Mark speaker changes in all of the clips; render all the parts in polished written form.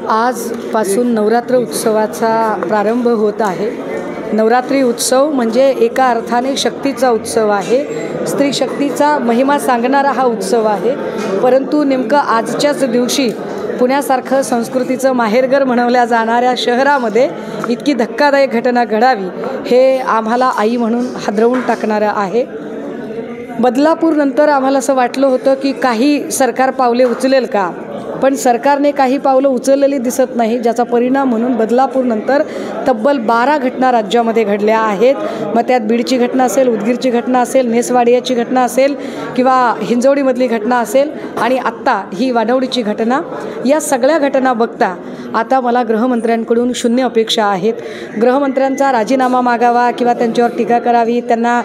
Speaker 1: आजपासून नवरात्र उत्सवाचा प्रारंभ होत आहे। नवरात्री उत्सव म्हणजे एका अर्थाने शक्तीचा उत्सव आहे, स्त्री शक्तीचा महिमा सांगणारा हा उत्सव आहे। परंतु नेमकं आजच्याच दिवशी पुण्यासारखं संस्कृतीचं माहेरघर म्हणवल्या जाणाऱ्या शहरामध्ये इतकी धक्कादायक घटना घडावी हे आम्हाला आई म्हणून हादरवून टाकणारं आहे। बदलापूरनंतर आम्हाला असं वाटलं होतं की काही सरकार पावले उचलेल का, पण सरकारने काही पावलं उचललेली दिसत नाही, ज्याचा परिणाम म्हणून बदलापूरनंतर तब्बल 12 घटना राज्यामध्ये घडल्या आहेत। मग त्यात बीडची घटना असेल, उदगीरची घटना असेल, नेसवाडियाची घटना असेल किंवा हिंजवडीमधली घटना असेल आणि आत्ता ही वाडवडीची घटना, या सगळ्या घटना बघता आता मला गृहमंत्र्यांकडून शून्य अपेक्षा आहेत। गृहमंत्र्यांचा राजीनामा मागावा किंवा त्यांच्यावर टीका करावी, त्यांना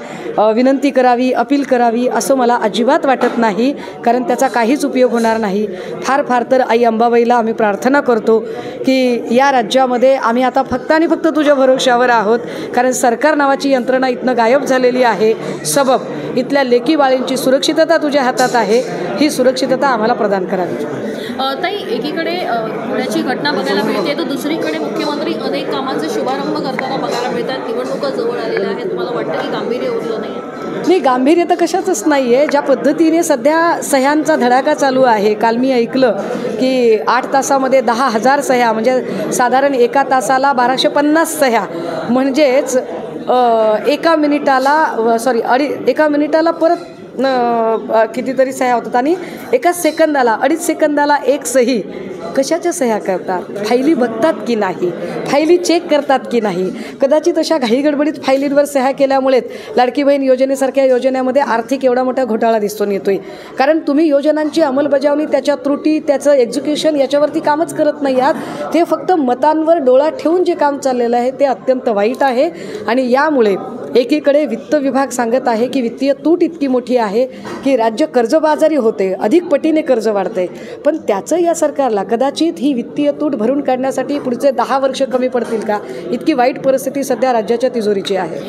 Speaker 1: विनंती करावी, अपील करावी असं मला अजिबात वाटत नाही, कारण त्याचा काहीच उपयोग होणार नाही। फार तर आई अंबाबाईला आम्ही प्रार्थना करतो की या राज्यामध्ये आम्ही आता फक्त आणि फक्त तुझ्या भरोश्यावर आहोत, कारण सरकार नावाची यंत्रणा इथनं गायब झालेली आहे। सबब इथल्या लेकी बाळींची सुरक्षितता तुझ्या हातात आहे, ही सुरक्षितता आम्हाला प्रदान करावी।
Speaker 2: ताई, एकीकडे पुण्याची घटना बघायला मिळते तर दुसरीकडे मुख्यमंत्री अनेक कामांचे शुभारंभ करताना बघायला मिळतात। निवडणुका जवळ आलेल्या आहेत, तुम्हाला वाटतं की गांभीर्य उरलं नाही?
Speaker 1: नाही, गांभीर्य तर कशाचंच नाही आहे। ज्या पद्धतीने सध्या सह्यांचा धडाका चालू आहे, काल मी ऐकलं की 8 तासामध्ये 10,000 सह्या, म्हणजे साधारण एका तासाला 1250 सह्या, म्हणजेच एका मिनिटाला परत कितीतरी सह्या होतात आणि एका सेकंदाला 2.5 सेकंदाला एक सही। कशाच्या सह्या करतात? फायली बघतात की नाही, फायली चेक करतात की नाही? कदाचित अशा घाईगडबडीत फायलींवर सह्या केल्यामुळेच लाडकी बहीण योजनेसारख्या योजनेमध्ये आर्थिक एवढा मोठा घोटाळा दिसून येतोय, कारण तुम्ही योजनांची अंमलबजावणी, त्याच्या त्रुटी, त्याचं एक्झिक्युशन याच्यावरती कामच करत नाही आहात। ते फक्त मतांवर डोळा ठेवून जे काम चाललेलं आहे ते अत्यंत वाईट आहे। आणि यामुळे एकीकडे वित्त विभाग सांगत आहे की वित्तीय तूट इतकी मोठी आहे की राज्य कर्जबाजारी होते, अधिक पटीने कर्ज वाढते, पण त्याचं या सरकारला कदाचित ही वित्तीय तूट भरून काढण्यासाठी पुढचे 10 वर्ष कमी पडतील का? इतकी वाईट परिस्थिती सध्या राज्याच्या तिजोरीची आहे।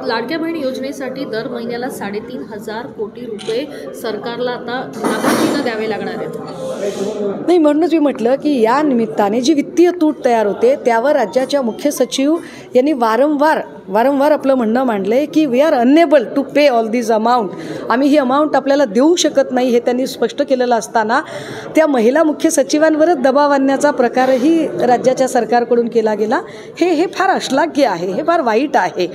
Speaker 2: लाडक्या बहीण योजनेसाठी दर महिन्याला 3,500 कोटी रुपये सरकारला आता लाभार्थींना द्यावे लागणार आहेत।
Speaker 1: नाही, म्हणूनच मी म्हटलं की या निमित्ताने जी वित्तीय तूट तयार होते त्यावर राज्याच्या मुख्य सचिव यांनी वारंवार आपलं म्हणणं मांडलंय की we are unable to pay all this amount, आम्ही ही अमाऊंट आपल्याला देऊ शकत नाही, हे त्यांनी स्पष्ट केलेलं असताना त्या महिला मुख्य सचिवांवरच दबाव आणण्याचा प्रकारही राज्याच्या सरकारकडून केला गेला। हे फार अश्लाघ्य आहे, हे फार वाईट आहे।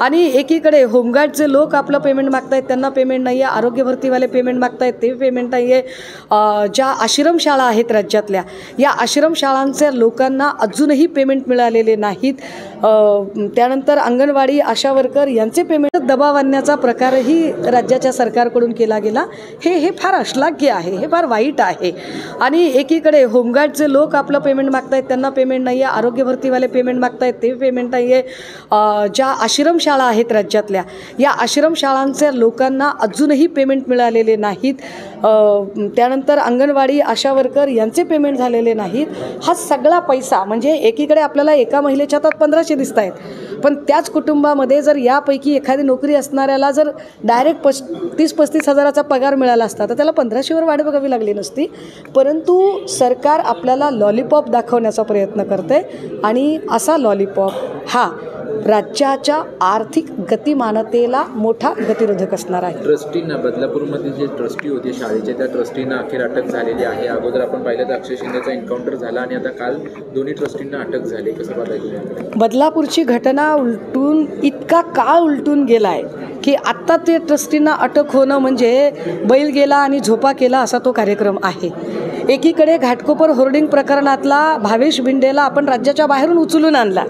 Speaker 1: आणि एकीकडे होमगार्डचे लोक आपलं पेमेंट मागतायत, त्यांना पेमेंट नाही आहे, आरोग्य भरतीवाले पेमेंट मागतायत, ते पेमेंट नाही आहे। ज्या आश्रमशाळा आहेत राज्यातल्या, या आश्रमशाळांच्या लोकांना अजूनही पेमेंट मिळालेले नाहीत। त्यानंतर अंगणवाडी आशा वर्कर यांचे पेमेंट दबाव आणण्याचा प्रकारही राज्याच्या सरकारकडून केला गेला। हे फार अश्लाघ्य आहे, हे फार वाईट आहे। आणि एकीकडे होमगार्डचे लोक आपलं पेमेंट मागतायत, त्यांना पेमेंट नाही आहे, आरोग्य भरतीवाले पेमेंट मागतायत, ते पेमेंट नाही आहे। ज्या आश्रमशाळा आहेत राज्यातल्या, या आश्रमशाळांच्या लोकांना अजूनही पेमेंट मिळालेले नाहीत। त्यानंतर अंगणवाडी आशा वर्कर यांचे पेमेंट झालेले नाहीत। हा सगळा पैसा, म्हणजे एकीकडे आपल्याला एका महिलेच्या हातात 1500 दिसत आहेत, पण त्याच कुटुंबामध्ये जर यापैकी एखादी नोकरी असणाऱ्याला जर डायरेक्ट 30-35 हजाराचा पगार मिळाला असता तर त्याला 1500वर वाढ बघावी लागली नसती। परंतु सरकार आपल्याला लॉलीपॉप दाखवण्याचा प्रयत्न करते आणि असा लॉलीपॉप हा राज्याच्या आर्थिक गतिमानतेला मोठा गतिरोधक असणार आहे।
Speaker 3: ट्रस्टींना, बदलापूरमध्ये जे ट्रस्टी होते शाळेचे, त्या ट्रस्टींना अखेर अटक झालेली आहे। अगोदर आपण पाहिलं तर अक्षय शिंदेचा एन्काउंटर झाला आणि आता काल दोन्ही ट्रस्टींना अटक झाली, कसं पाहताय?
Speaker 1: बदलापूरची घटना उलटून इतका काळ उलटून गेला आहे की आत्ता ते ट्रस्टींना अटक होणं म्हणजे बैल गेला आणि झोपा केला असा तो कार्यक्रम आहे। एकीकडे घाटकोपर होर्डिंग प्रकरणातला भावेश भिंडेला आपण राज्याच्या बाहेरून उचलून आणला,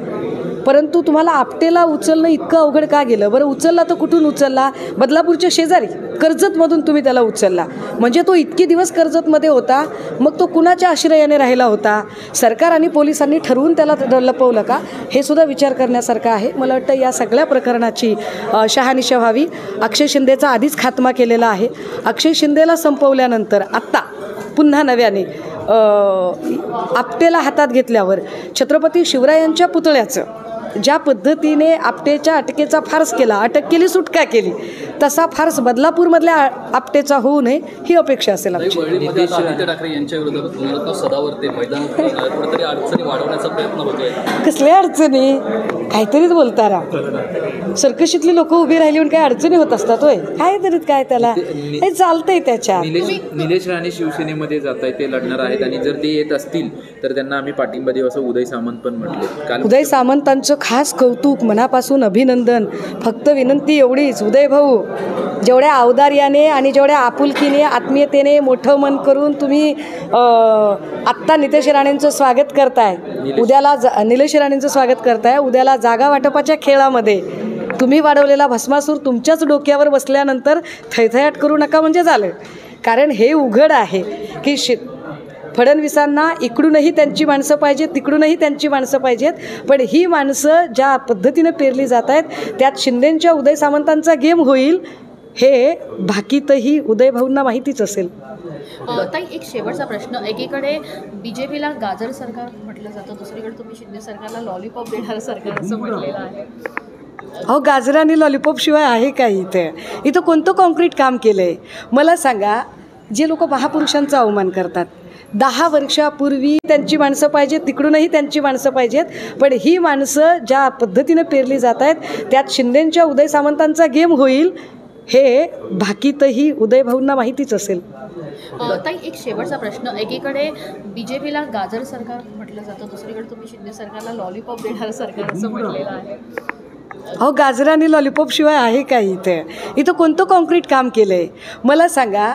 Speaker 1: परंतु तुम्हाला आपटेला उचलणं इतकं अवघड का गेलं? बरं, उचलला तर कुठून उचलला? बदलापूरच्या शेजारी कर्जतमधून तुम्ही त्याला उचलला, म्हणजे तो इतके दिवस कर्जतमध्ये होता, मग तो कुणाच्या आश्रयाने राहिला होता? सरकार आणि पोलिसांनी ठरवून त्याला लपवलं का? हे सुद्धा विचार करण्यासारखं आहे। मला वाटतं या सगळ्या प्रकरणाची शहानिशा व्हावी। अक्षय शिंदेचा आधीच खात्मा केलेला आहे। अक्षय शिंदेला संपवल्यानंतर आत्ता पुन्हा नव्याने आपटेला हातात घेतल्यावर छत्रपती शिवरायांच्या पुतळ्याचं ज्या पद्धतीने आपटेच्या अटकेचा फार्स केला, अटक केली, सुटका केली, तसा फार्स बदलापूरमधल्या आपटेचा होऊ नये ही अपेक्षा असेल आमची.
Speaker 4: वळीमध्ये आता आदित्य ठाकरे यांच्या विरोधात पुनरुत्थान सदावर्ते मैदानात कुठेतरी अडचणी वाढवण्याचा प्रयत्न होतोय.
Speaker 1: कसल्या अडचणी? काहीतरीच बोलता राव. सर्कशीतली लोक उभी राहिली म्हणून काय अडचणी होत असतात होय? काहीतरीच काय त्याला हे चालतंय त्याच्यात.
Speaker 3: निलेश राणे शिवसेनेमध्ये जात आहे, ते लढणार आहेत आणि जर ते येत असतील तर त्यांना आम्ही पाठिंबा देऊ असं उदय सामंत पण म्हटले. काल
Speaker 1: उदय सामंतांचं खास कौतुक, मनापासून अभिनंदन. फक्त विनंती एवढीच, उदय भाऊ, जेवढ्या औदार्याने आणि जेवढ्या आपुलकीने, आत्मीयतेने, मोठं मन करून तुम्ही आत्ता नितेश राणेंचं स्वागत करताय, उद्याला निलेश राणेंचं स्वागत करताय, उद्याला जागा वाटपाच्या खेळामध्ये तुम्ही वाढवलेला भस्मासूर तुमच्याच डोक्यावर बसल्यानंतर थैथयाट करू नका म्हणजे झालं. कारण हे उघड आहे की फडणवीसांना इकडूनही त्यांची माणसं पाहिजेत, तिकडूनही त्यांची माणसं पाहिजेत, पण ही माणसं ज्या पद्धतीने पेरली जात आहेत त्यात शिंदेंच्या उदय सामंतांचा गेम होईल हे भाकीतही उदय भाऊंना माहितीच असेल.
Speaker 2: ताई, एक शेवटचा प्रश्न. एकीकडे BJPला गाजर सरकार म्हटलं जातं, दुसरीकडे तुम्ही शिंदे सरकारला लॉलीपॉप देणारं सरकार असं म्हटलेलं आहे.
Speaker 1: अहो, गाजर आणि लॉलीपॉप शिवाय आहे का इथं कोणतं कॉन्क्रीट काम केलं आहे? मला सांगा, जे लोक महापुरुषांचा अवमान करतात, 10 वर्षापूर्वी त्यांची माणसं पाहिजेत, तिकडूनही त्यांची माणसं पाहिजेत, पण ही माणसं ज्या पद्धतीने पेरली जात आहेत त्यात शिंदेंच्या उदय सामंतांचा गेम होईल हे भाकीतही उदय भाऊंना माहितीच असेल.
Speaker 2: ताई, एक शेवटचा प्रश्न. एकीकडे BJPला गाजर सरकार म्हटलं जातं, दुसरीकडे तुम्ही शिंदे सरकारला लॉलीपॉप देणारं सरकार असं म्हटलेलं आहे.
Speaker 1: अहो, गाजर आणि लॉलीपॉप शिवाय आहे का इथं कोणतं कॉन्क्रीट काम केलं आहे? मला सांगा,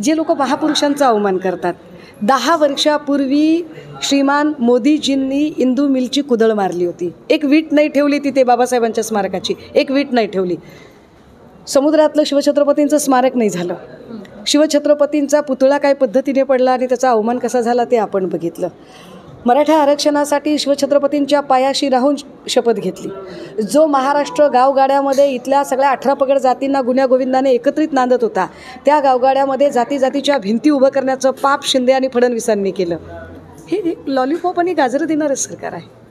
Speaker 1: जे लोक महापुरुषांचा अवमान करतात, 10 वर्षापूर्वी श्रीमान मोदीजींनी इंदू मिलची कुदळ मारली होती, एक वीट नाही ठेवली तिथे बाबासाहेबांच्या स्मारकाची, एक वीट नाही ठेवली. समुद्रातलं शिवछत्रपतींचं स्मारक नाही झालं. शिवछत्रपतींचा पुतळा काय पद्धतीने पडला आणि त्याचा अवमान कसा झाला ते आपण बघितलं. मराठा आरक्षणासाठी शिवछत्रपतींच्या पायाशी राहून शपथ घेतली. जो महाराष्ट्र गावगाड्यामध्ये इथल्या सगळ्या 18 पगड जातींना गुण्यागोविंदाने एकत्रित नांदत होता, त्या गावगाड्यामध्ये जातीच्या भिंती उभं करण्याचं पाप शिंदे आणि फडणवीसांनी केलं. हे लॉलीपॉप आणि गाजर देणारं सरकार आहे.